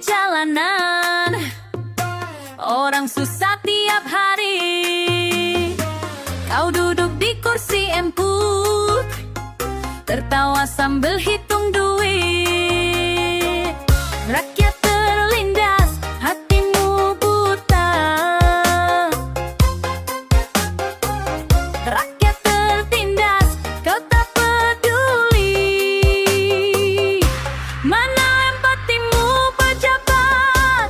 jalanan, orang susah tiap hari. Kau duduk di kursi empuk, tertawa sambil hitung duit. Rakyat terlindas, hatimu buta. Rakyat tertindas, kau tak peduli. Mana empatimu pejabat,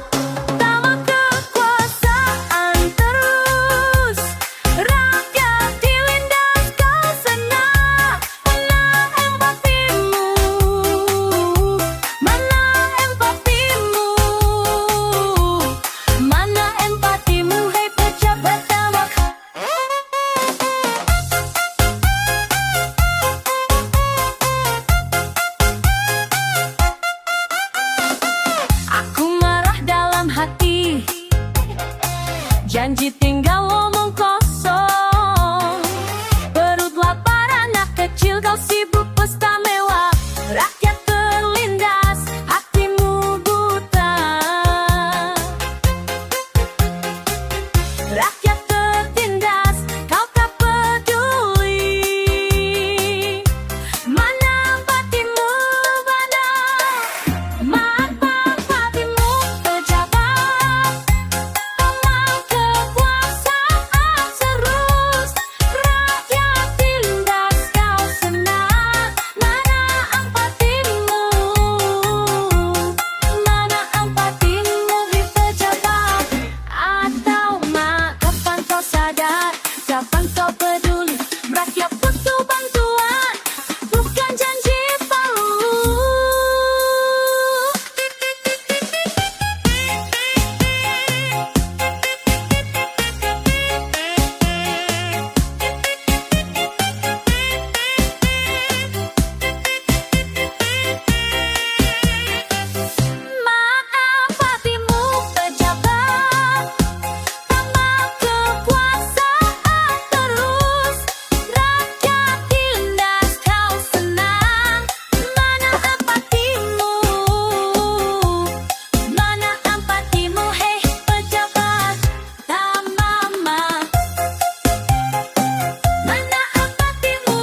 tawa kekuasaan terus. Rakyat dilindas, kau senang. Mana empatimu? Mana empatimu? Mana empatimu, hei pejabat tawa. Aku marah dalam hati, janji tinggal omong kosong. Perut lapar anak kecil, kau sibuk pesta mewah. Rakyat terlindas, hatimu buta. Rakyat tertindas, kau tak peduli. Mana empatimu, mana empatimu pejabat? Taman kekuasaan terus. Rakyat tindas, kau senang. Mana empatimu? Mana empatimu, hei pejabat? Atau kapan kau sadar, kapan kau peduli? Rakyat butuh bantuan, bukan janji palsu. Mana empatimu pejabat? Taman kekuasaan terus. Rakyat dilindas, kau senang. Mana empatimu? Mana empatimu, hei pejabat? Tamama. Mana empatimu?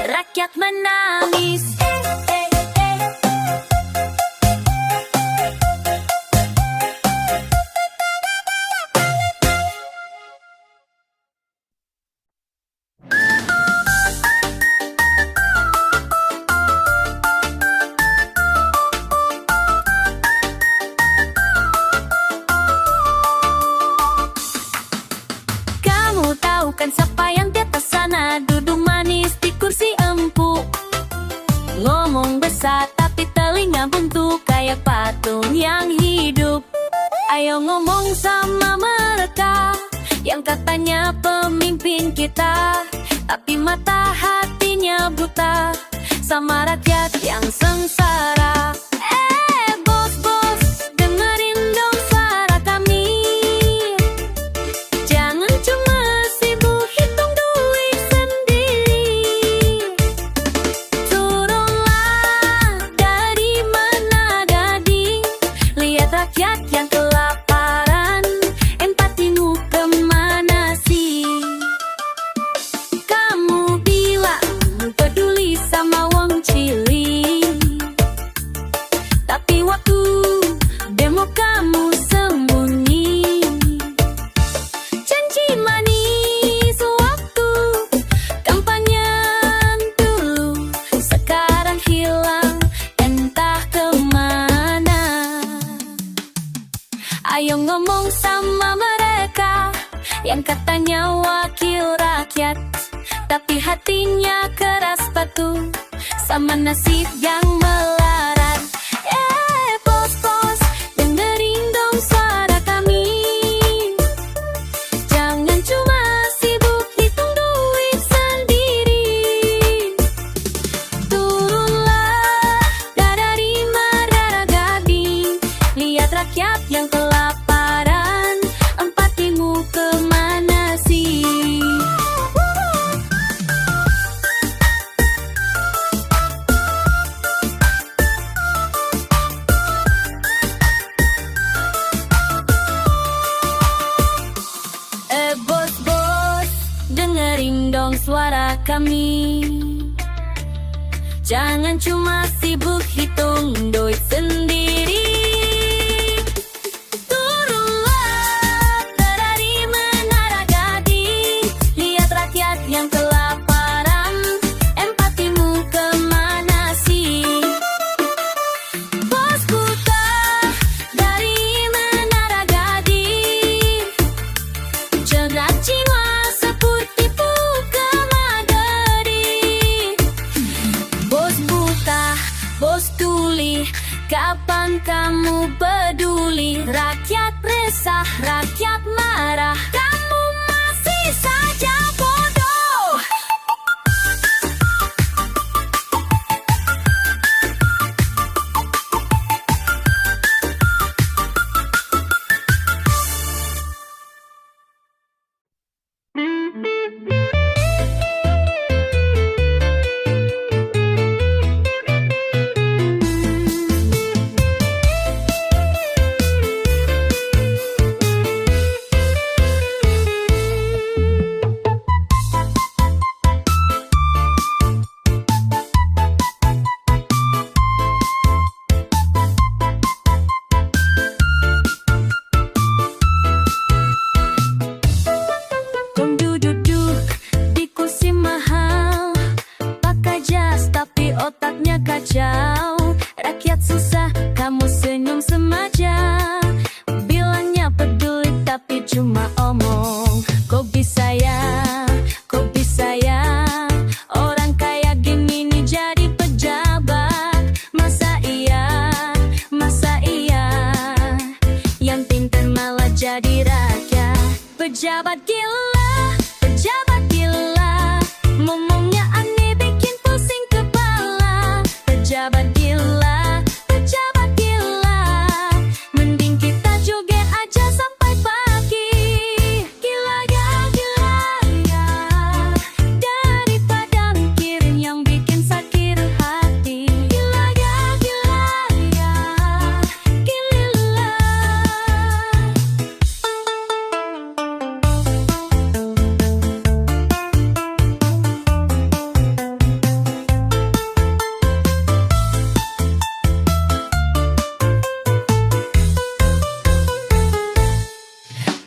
Rakyat menangis. Kamu tahu kan siapa yang di atas sana, duduk manis di kursi empuk. Ngomong besar tapi telinga buntu, kayak patung yang hidup. Ayo ngomong sama mereka yang katanya pemimpin kita, tapi mata hatinya buta sama rakyat yang sengsara. Bos-bos, dengerin dong suara kami. Jangan cuma sibuk hitung duit sendiri. Turunlah dari mana gading, lihat rakyat yang kelaparan. Empatimu kemana sih? Kamu bilang peduli sama wong cilik, tapi waktu demo kamu sembunyi. Janji manis waktu kampanye dulu, sekarang hilang entah kemana. Ayo ngomong sama mereka yang katanya wakil rakyat, tapi hatinya keras batu sama nasib yang melarat. Bos-bos, dengerin dong suara kami. Jangan cuma sibuk hitung duit sendiri. Turunlah dari marah gading, lihat rakyat yang kelaparan. Empatimu kemana sih? kami. Jangan cuma sibuk hitung duit sendiri. Turunlah dari menara gading, lihat rakyat yang kelaparan, empatimu kemana sih? Bos buta dari menara gading, cerdas jiwa seperti buka madari. Bos buta, bos tuli, kapan kamu peduli? Rakyat resah, rakyat marah, kamu masih saja bodoh. Kau duduk di kursi mahal, pakai jas tapi otaknya kacau. Rakyat susah, kamu senyum semaja, bilangnya peduli tapi cuma omong. Kok bisa ya, kok bisa ya, orang kaya gini nih jadi pejabat. Masa iya, masa iya, yang pintar malah jadi rakyat. Pejabat gila, pejabat gila, ngomongnya aneh bikin pusing kepala. Pejabat gila, pejabat gila, mending kita joget aja sampai pagi. Gila ya, gila ya, daripada mikirin yang bikin sakit hati. Gila ya, gila ya, gila.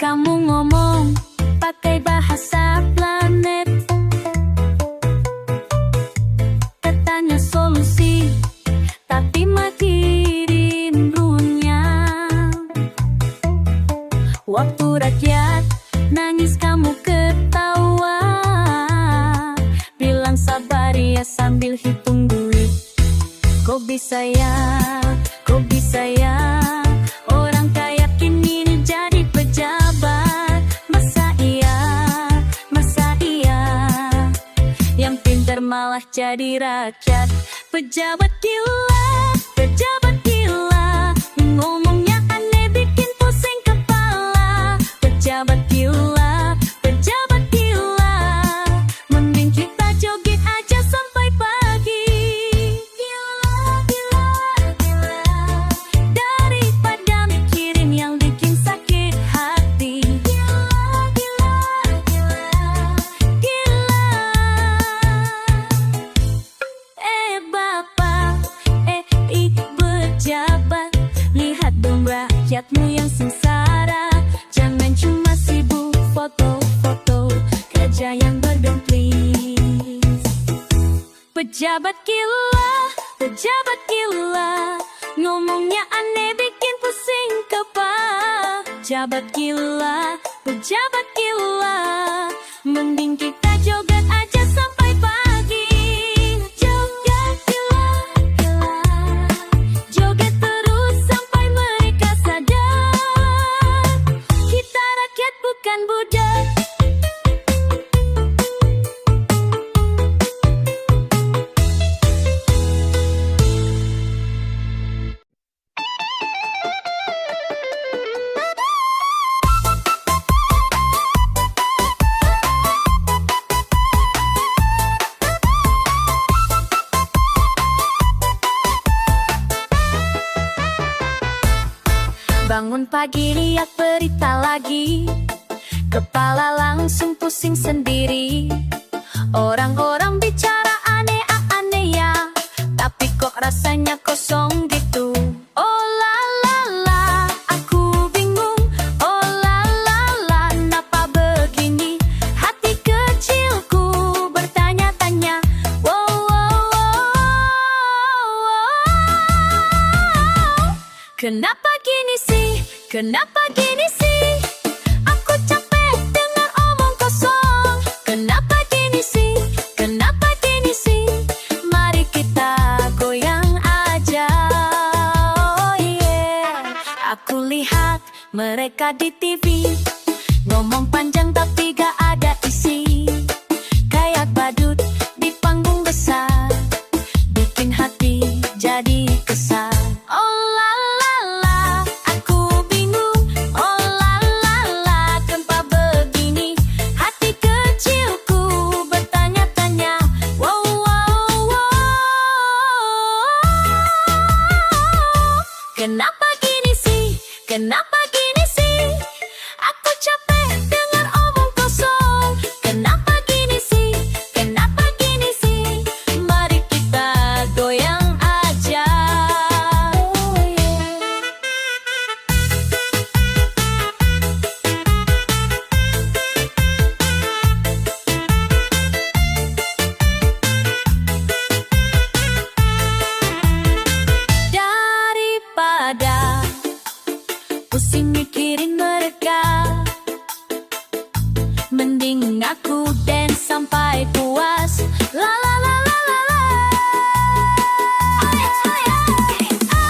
Kamu ngomong pakai bahasa planet, katanya solusi, tapi mati rindunya. Waktu rakyat nangis kamu ketawa, bilang sabar ya sambil hitung duit. Kok bisa ya, kok bisa ya, orang kaya kini jadi pejabat. Masa iya, masa iya, yang pintar malah jadi rakyat. Pejabat gila, pejabat gila, ngomongnya aneh bikin pusing kepala. Pejabat gila, pejabat gila, mending kita joget aja sampai pagi. Gila, gila, gila, daripada mikirin yang bikin sakit hati. Gila, gila, gila, gila. Bapak, pejabat, lihat dong rakyatmu yang sengsara. Jangan cuma sibuk foto-foto, kerja yang berdong please. Pejabat gila, pejabat gila, ngomongnya aneh bikin pusing kepala. Pejabat gila, pejabat gila, mending kita joget aja sampai pagi. Joget gila, gila, joget terus sampai mereka sadar, kita rakyat bukan budak. Bangun pagi lihat berita lagi, kepala langsung pusing sendiri. Orang-orang bicara aneh-aneh ya, tapi kok rasanya kosong gitu. Oh la la la, aku bingung. Oh la la la, kenapa begini? Hati kecilku bertanya-tanya. Wow, wow, wow. Kenapa gini sih? Kenapa gini sih? Aku capek dengar omong kosong. Kenapa gini sih? Kenapa gini sih? Mari kita goyang aja. Oh yeah. Aku lihat mereka di TV ngomong panjang tapi gak ada isi. Kayak badut di panggung besar, bikin hati jadi kesal. Oh la la la, aku bingung. Oh la la la, kenapa begini? Hati kecilku bertanya-tanya. Wow, wow, wow. Kenapa gini sih? Kenapa gini sih? Aku capek dengar omong kosong. Kenapa gini sih? Kenapa gini sih? Mari kita goyang aja. Oh yeah. Daripada pusing mikirin mereka, mending aku dance sampai puas. La la la la la la. Ay, ay, ay, ay.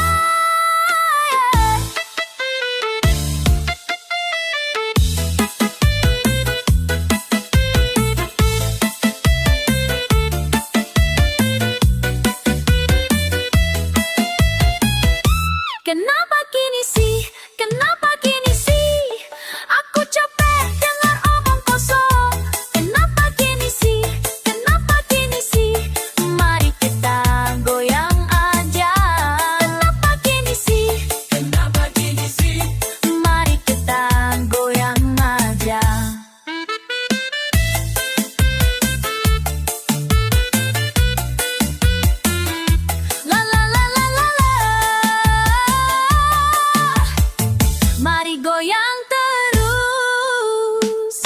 Kenapa gini sih? Kenapa gini sih? Aku capek dengar omong kosong. Kenapa gini sih? Kenapa gini sih? Mari kita goyang aja. Kenapa gini sih? Kenapa gini sih? Mari kita goyang aja. La la la la la la. Mari goyang terus.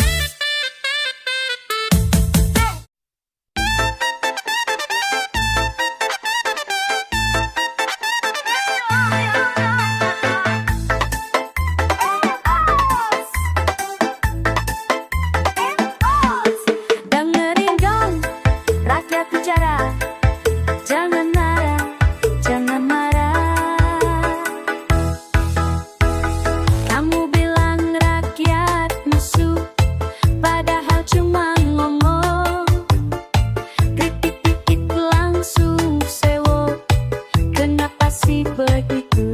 Dengerin dong, rakyat bicara. Jangan marah, jangan marah. Kamu bilang rakyat musuh, padahal cuma ngomong. Kritik dikit langsung sewot. Kenapa sih begitu?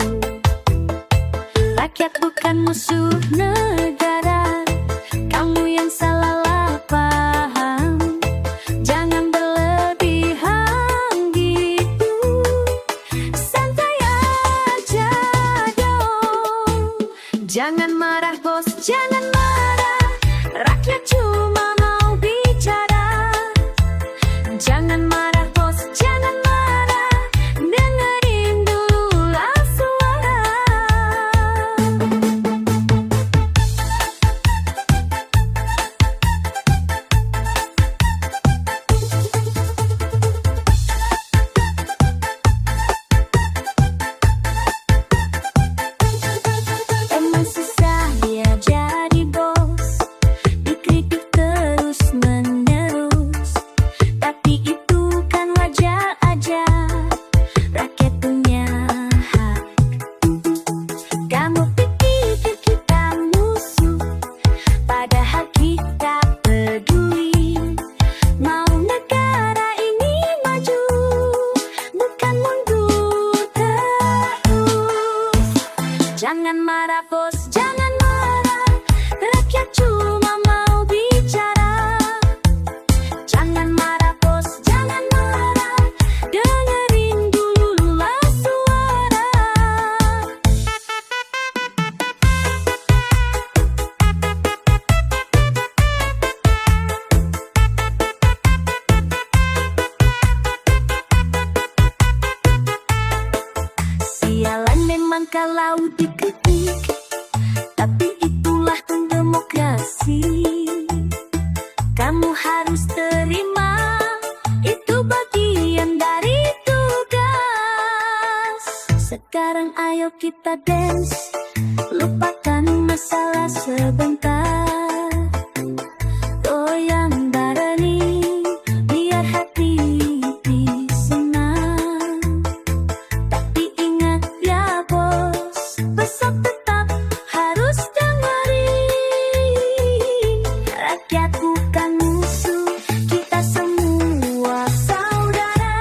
Rakyat bukan musuh negara. Kamu yang salah paham. Jangan berlebihan gitu. Santai aja dong. Jangan marah bos, jangan marah. Rakyat cuma mau bicara. Jangan marah bos, jangan marah. Dengerin dululah suara. Emang susah ya jadi bos, dikritik terus. ayo kita dance, lupakan masalah sebentar. Goyang bareng biar hati senang. Tapi ingat ya bos, besok tetap harus dengerin. Rakyat bukan musuh, kita semua saudara.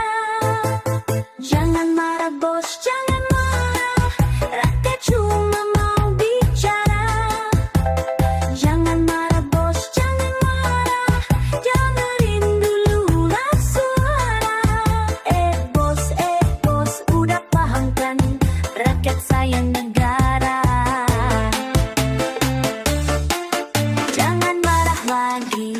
Jangan marah bos, jangan marah, rakyat cuma mau bicara. Jangan marah bos, jangan marah, dengerin dululah suara. Bos, udah paham kan, rakyat sayang negara. Jangan marah lagi.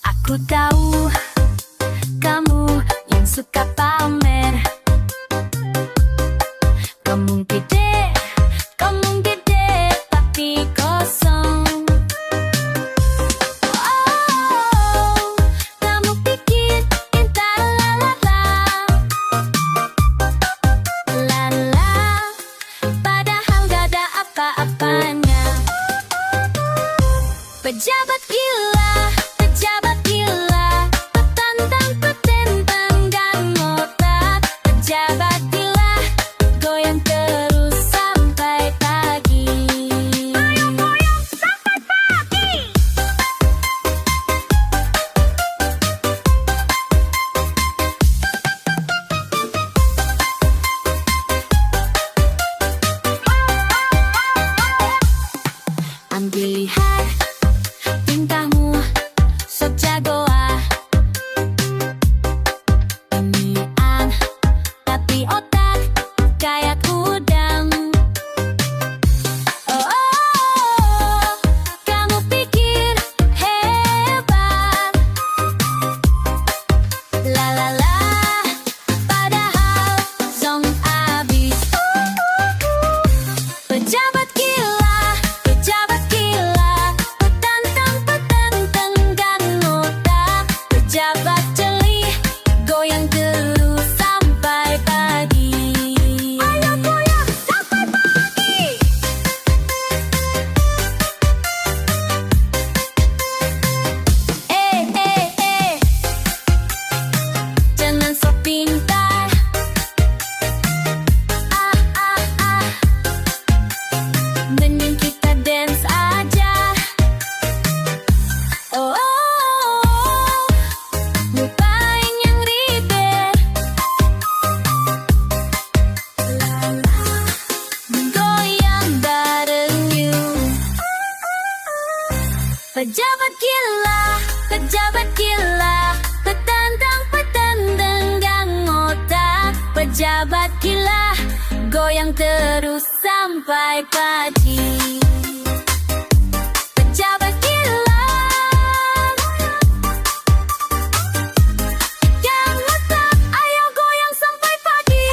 Aku tahu kamu yang suka pamer. Kamu gede, tapi kosong. Oh, kamu pikir entar lala, padahal gak ada apa-apanya. Pejabat gila, petantang, petentang, dan ngotak. Pejabat gila, goyang terus sampai pagi. Goyang sampai pagi. Ambil lihat tingkahmu, sok jago ah. Inian, tapi otak kayak udang. Oh, kamu pikir hebat. La, padahal zong abis. Pejabat gila, petantang, petentang, dan ngotak. Pejabat jeli, goyang terus sampai pagi. Ayo goyang sampai pagi. Jangan sok pintar. Mending kita dance aja. Oh, lupain yang ribet. Goyang bareng you. Pejabat gila, petantang, petentang, dan ngotak. Pejabat gila, goyang terus sampai pagi. Pejabat gila, yang ngotak, ayo goyang sampai pagi.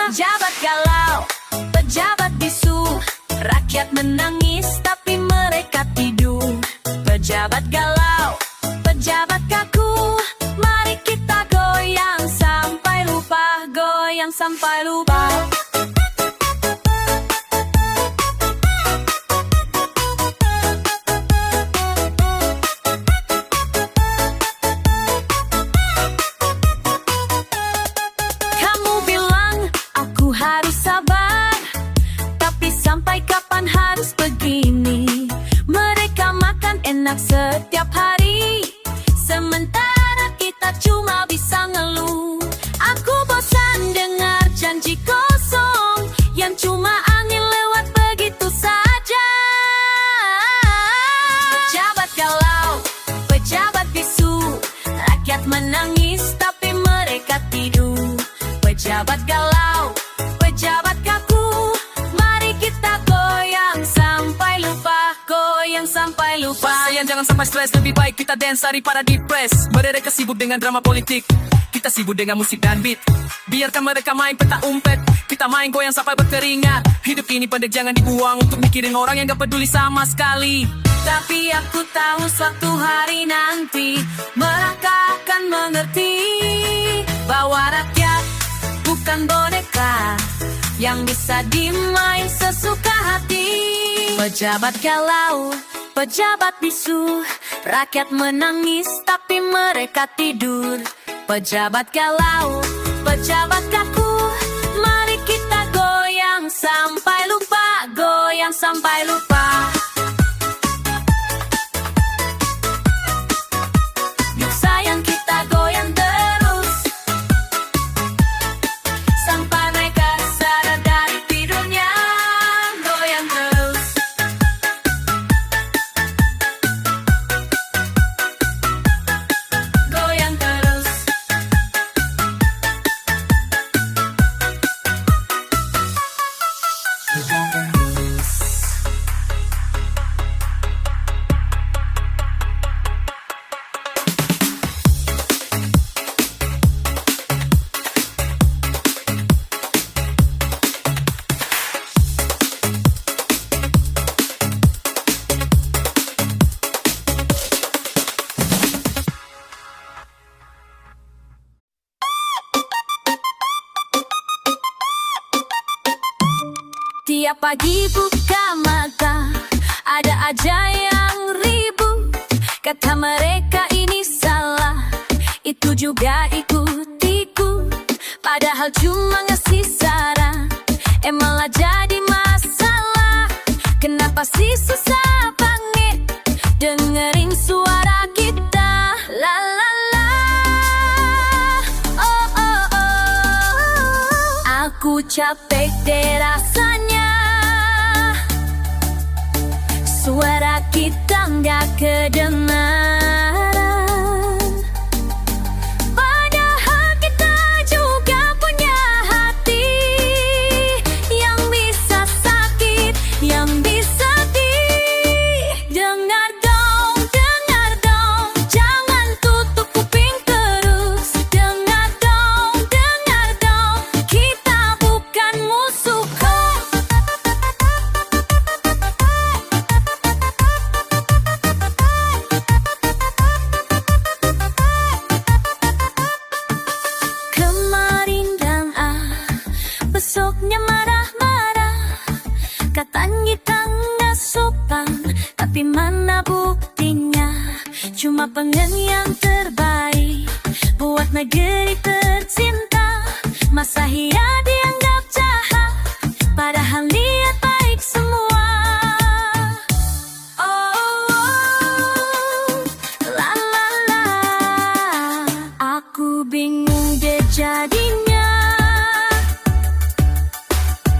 Pejabat galau, pejabat bisu, rakyat menangis tapi mereka tidur. Pejabat galau, pejabat kaku, mari kita goyang sampai lupa, goyang sampai lupa. Kamu bilang aku harus sabar, tapi sampai kapan harus begini? Mereka makan enak setiap hari, sementara kita cuma bisa ngeluh. Aku bosan dengar janji kosong yang cuma angin lewat begitu saja. Pejabat galau, pejabat bisu, rakyat menangis tapi mereka tidur. Pejabat galau, pejabat kaku, mari kita goyang sampai lupa, goyang sampai lupa. Sayang jangan sampai stres, lebih baik kita dance daripada depres. Mereka sibuk dengan drama politik, kita sibuk dengan musik dan beat. Biarkan mereka main peta umpet, kita main goyang sampai berkeringat. Hidup ini pendek, jangan dibuang untuk mikirin orang yang gak peduli sama sekali. Tapi aku tahu suatu hari nanti mereka akan mengerti bahwa rakyat bukan boneka yang bisa dimain sesuka hati. Pejabat galau, pejabat bisu, rakyat menangis tapi mereka tidur. Pejabat galau, pejabat kaku, mari kita goyang sampai lupa, goyang sampai lupa. Yuk sayang kita goyang terus sampai mereka sadar dari tidurnya. Goyang terus. Goyang terus. Tiap pagi buka mata, ada aja yang ribut. Kata mereka ini salah, itu juga ikut-ikut. Padahal cuma ngasih saran, malah jadi masalah. Kenapa sih susah banget dengerin suara kita? La la la. Oh oh oh. Aku capek deh rasanya, suara kita nggak kedengaran. Padahal kita juga punya hati yang bisa sakit, yang bisa dengar dong, jangan tutup kuping terus. Dengar dong, kita bukan musuh kok. Kemarin dan besoknya marah-marah, katanya kita nggak sopan, tapi mana buktinya? Cuma pengen yang terbaik buat negeri tercinta. Masa iya dianggap jahat, padahal niat baik semua. Oh, la la la. Aku bingung deh jadinya,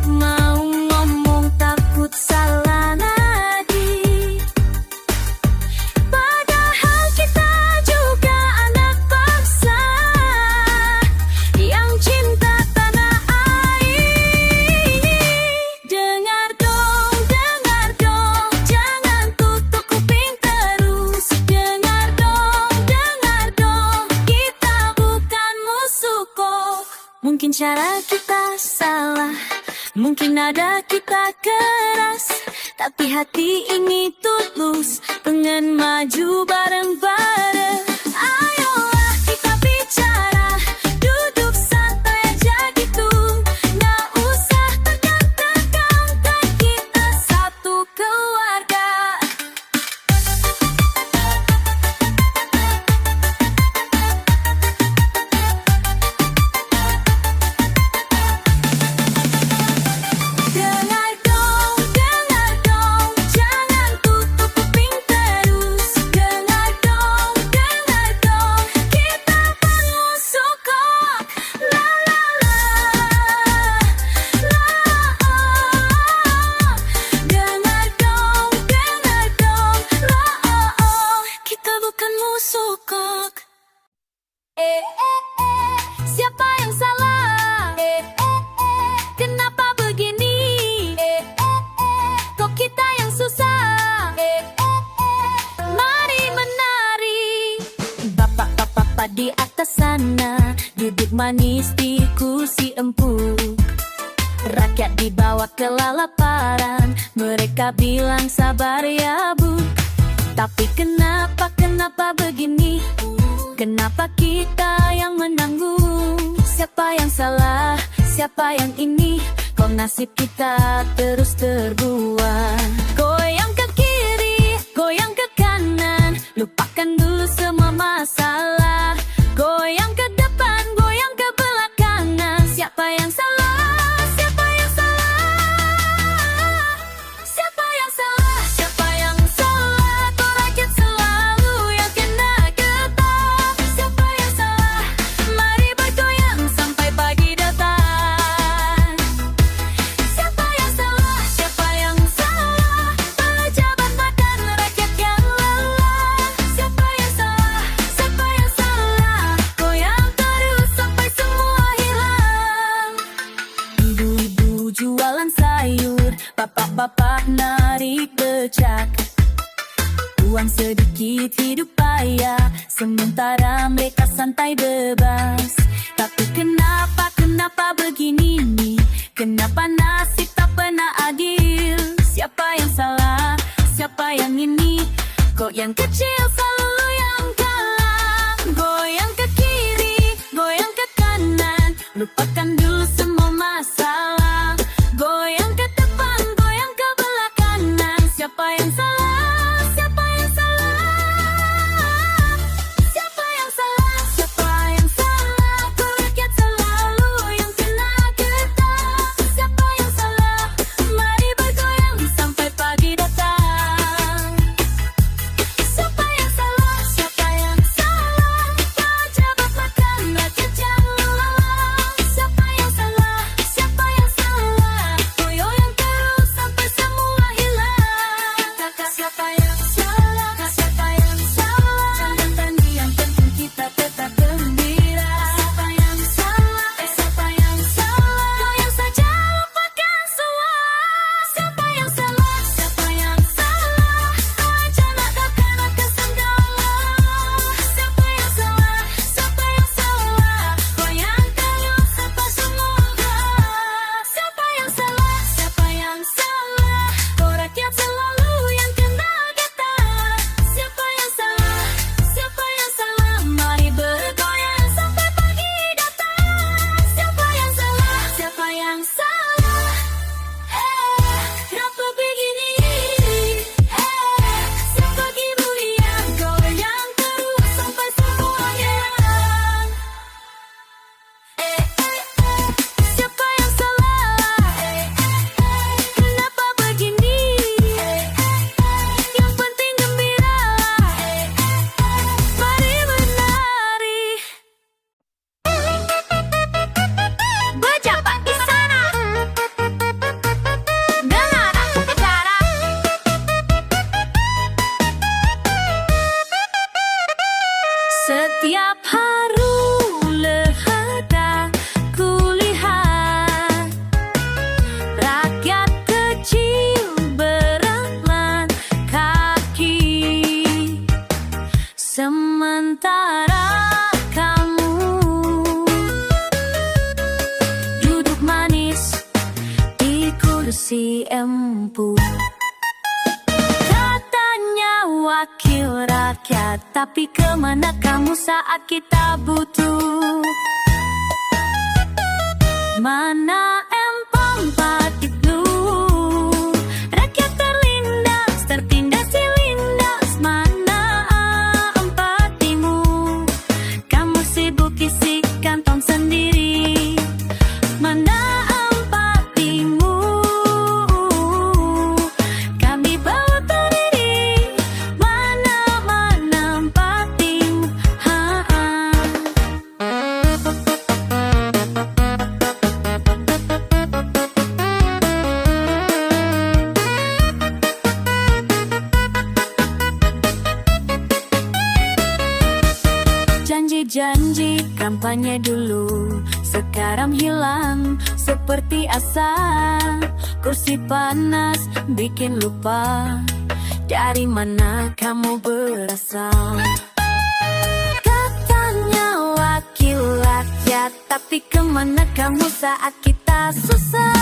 mau ngomong takut salah lagi. Padahal kita juga anak bangsa yang cinta tanah air. Dengar dong, jangan tutup kuping terus. Dengar dong, kita bukan musuh kok. Mungkin cara kita salah. Mungkin ada kita keras, tapi hati ini tulus, pengen maju bareng-bareng. Ayolah kita bicara, duduk santai aja gitu. Nggak usah tegang-tegang, kan kita satu keluarga. Dengar dong, jangan tutup kuping terus. Dengar dong, kita perlu sokok. La la la, la oh. Dengar dong, la oh. Kita bukan musuh kok. Siapa yang salah? Kenapa begini? Kok kita yang susah? Mari menari. Bapak-bapak di atas sana duduk manis di kursi empuk. Rakyat dibawa kelalaparan, mereka bilang sabar ya bu. Tapi kenapa begini? Kenapa kita yang menanggung? Siapa yang salah? Siapa yang ini? Kok nasib kita terus terbuang? Goyang ke kiri, goyang ke kanan, lupakan dulu semua masalah. Goyang ke depan, goyang ke belakangan. Siapa yang salah? Siapa yang salah? Siapa yang salah? Siapa yang salah? Kok rakyat selalu yang kena getah? Siapa yang salah? Mari bergoyang sampai pagi datang. Siapa yang salah? Siapa yang salah? Pejabat makan rakyat yang lelah. Siapa yang salah? Siapa yang salah? Goyang terus sampai semua hilang. Ibu-ibu jualan sayur, bapak-bapak narik becak. Uang sedikit hidup payah, sementara mereka santai bebas. Tapi kenapa begini nih? Kenapa nasib tak pernah adil? Siapa yang salah? Siapa yang ini? Kok yang kecil selalu yang kalah? Goyang ke kiri, goyang ke kanan, lupakan dulu semua masalah. Goyang ke depan, goyang ke belakangan. Siapa yang salah? Siapa yang salah? Siapa yang salah? Siapa yang salah? Kok rakyat selalu yang kena getah? Siapa yang salah? Mari bergoyang sampai pagi datang. Siapa yang kursi empuk. Katanya wakil rakyat, tapi kemana kamu saat kita butuh? Mana empang itu? Rakyat terlindas, tertindas, dilindas. Mana empatimu? Kamu sibuk isi kantong sendiri. Mana empatimu? Kami bawa berdiri. Mana empatimu? Janji-janji kampanye dulu sekarang hilang seperti asap. Kursi panas bikin lupa dari mana kamu berasal. Katanya wakil rakyat, tapi kemana kamu saat kita susah?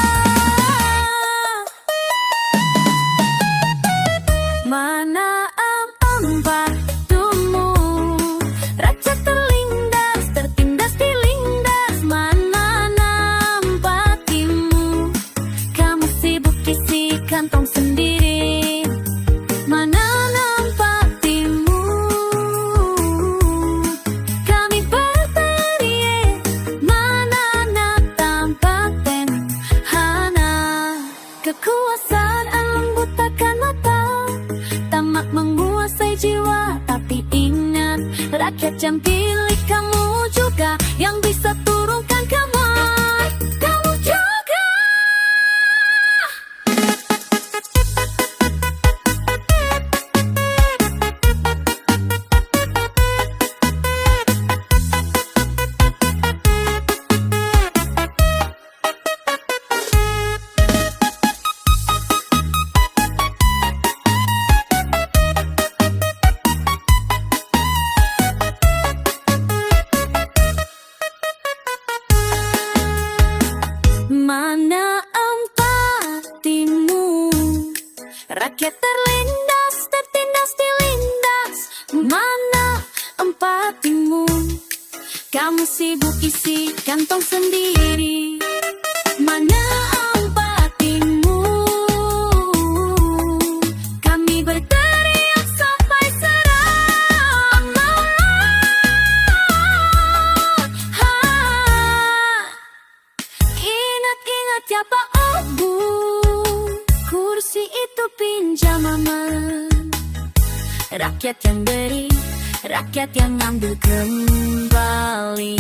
Mana empatimu? Rakyat terlindas, tertindas, dilindas. Mana empatimu? Kamu sibuk isi kantong sendiri. Mana empatimu? Kami berdiri. Mana empatimu? Kekuasaan membutakan mata, tamak menguasai jiwa. Tapi ingat, rakyat yang pilih kamu juga yang bisa turunkan kamu. Kamu juga. Mana empatimu? Rakyat terlindas, tertindas, dilindas. Mana empatimu? Kamu sibuk isi kantong sendiri. Mana empatimu? Kami berteriak sampai seram. Ingat ya Pak Obu, kursi itu pinjaman. Rakyat yang beri, rakyat yang ambil kembali.